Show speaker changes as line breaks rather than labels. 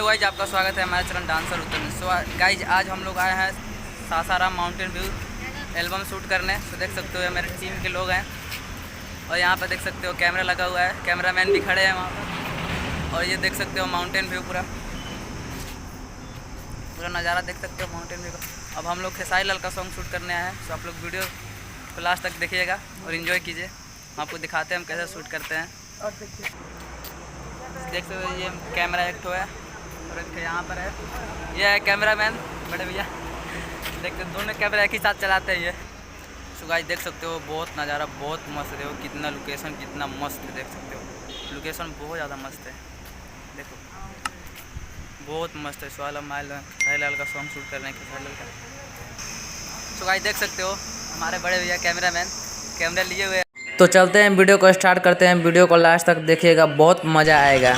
Guys आपका स्वागत है हमारे चरण डांसर उत्तर में। सो गाइज आज हम लोग आए हैं Sasaram mountain view album shoot करने। तो देख सकते हो ये मेरे टीम के लोग हैं और यहाँ पर देख सकते हो कैमरा लगा हुआ है, कैमरामैन भी खड़े हैं वहाँ पर। और ये देख सकते हो माउंटेन व्यू पूरा नज़ारा देख सकते हो माउंटेन व्यू का। अब हम लोग खेसारी लाल का सॉन्ग शूट करने आए हैं। तो आप लोग वीडियो को लास्ट तक देखिएगा और इन्जॉय कीजिए। हम आपको दिखाते हैं हम कैसे शूट करते हैं। और देख सकते हो ये कैमरा एक ठो है और एक यहाँ पर है, ये है कैमरामैन बड़े भैया। देखते दोनों कैमरा एक ही साथ चलाते हैं ये। सो गाइस देख सकते हो बहुत नज़ारा बहुत मस्त है। देखो कितना लोकेशन कितना मस्त है, देख सकते हो लोकेशन बहुत ज़्यादा मस्त है। देखो बहुत मस्त है। सोलह माइल खेसारी लाल का सॉन्ग शूट करने के खेसारी लाल का। सो गाइस देख सकते हो हमारे बड़े भैया कैमरामैन कैमरा लिए हुए। तो चलते हैं वीडियो को स्टार्ट करते हैं। वीडियो को लास्ट तक देखिएगा, बहुत मज़ा आएगा।